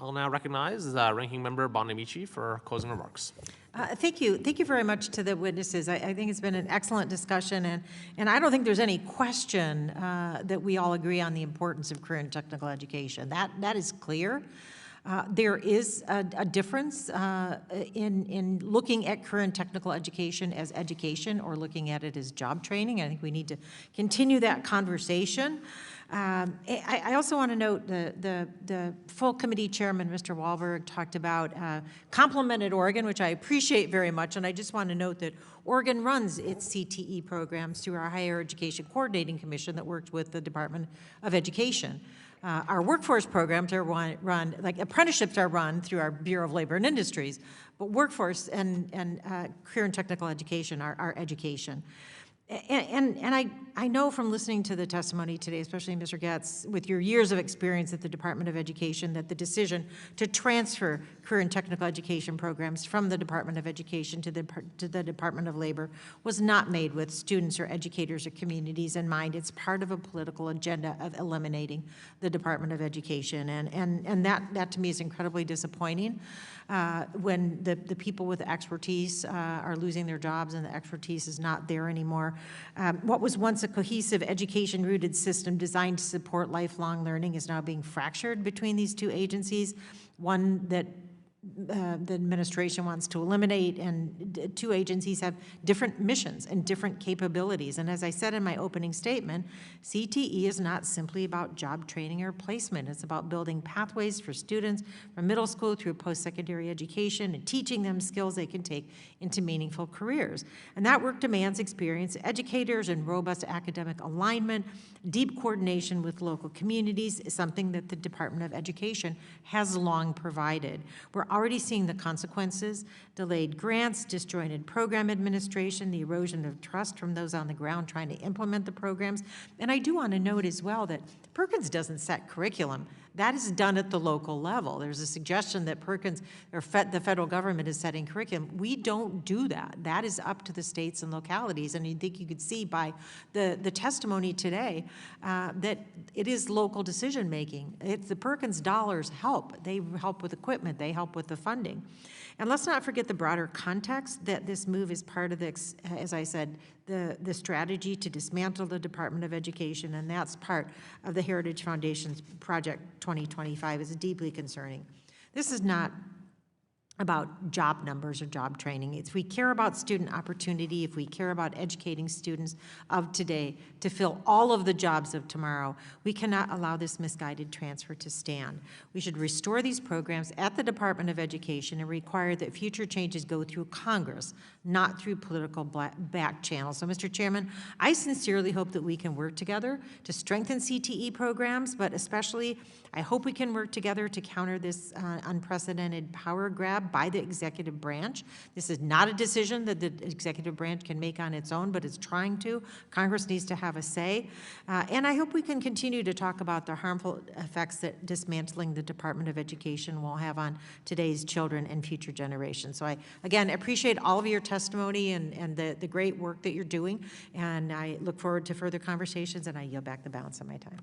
I'll now recognize Ranking Member Bonamici for closing remarks. Thank you. Thank you very much to the witnesses. I think it's been an excellent discussion, and I don't think there's any question that we all agree on the importance of career and technical education. That is clear. There is a difference in looking at career and technical education as education or looking at it as job training. I think we need to continue that conversation. I also want to note the full committee chairman, Mr. Wahlberg, talked about complimented Oregon, which I appreciate very much, and I just want to note that Oregon runs its CTE programs through our Higher Education Coordinating Commission that works with the Department of Education. Our workforce programs are run, like apprenticeships are run through our Bureau of Labor and Industries, but workforce and career and technical education are education. And I know from listening to the testimony today, especially Mr. Getz, with your years of experience at the Department of Education, that the decision to transfer career and technical education programs from the Department of Education to the Department of Labor was not made with students or educators or communities in mind. It's part of a political agenda of eliminating the Department of Education, and that to me is incredibly disappointing. When the people with expertise are losing their jobs and the expertise is not there anymore. What was once a cohesive education-rooted system designed to support lifelong learning is now being fractured between these two agencies, one that the administration wants to eliminate, and two agencies have different missions and different capabilities. And as I said in my opening statement, CTE is not simply about job training or placement. It's about building pathways for students from middle school through post-secondary education and teaching them skills they can take into meaningful careers. And that work demands experienced educators and robust academic alignment. Deep coordination with local communities is something that the Department of Education has long provided. We're already seeing the consequences: delayed grants, disjointed program administration, the erosion of trust from those on the ground trying to implement the programs. And I do want to note as well that Perkins doesn't set curriculum. That is done at the local level. There's a suggestion that Perkins or the federal government is setting curriculum. We don't do that. That is up to the states and localities. And I think you could see by the testimony today that it is local decision making. The Perkins dollars help. They help with equipment. They help with the funding. And let's not forget the broader context that this move is part of, as I said, the strategy to dismantle the Department of Education, and that's part of the Heritage Foundation's Project 2025 is deeply concerning. This is not about job numbers or job training. If we care about student opportunity, if we care about educating students of today to fill all of the jobs of tomorrow, we cannot allow this misguided transfer to stand. We should restore these programs at the Department of Education and require that future changes go through Congress, not through political back channels. So, Mr. Chairman, I sincerely hope that we can work together to strengthen CTE programs, but especially I hope we can work together to counter this unprecedented power grab by the executive branch. This is not a decision that the executive branch can make on its own, but it's trying to. Congress needs to have a say. And I hope we can continue to talk about the harmful effects that dismantling the Department of Education will have on today's children and future generations. So I, again, appreciate all of your testimony and the great work that you're doing. And I look forward to further conversations, and I yield back the balance of my time.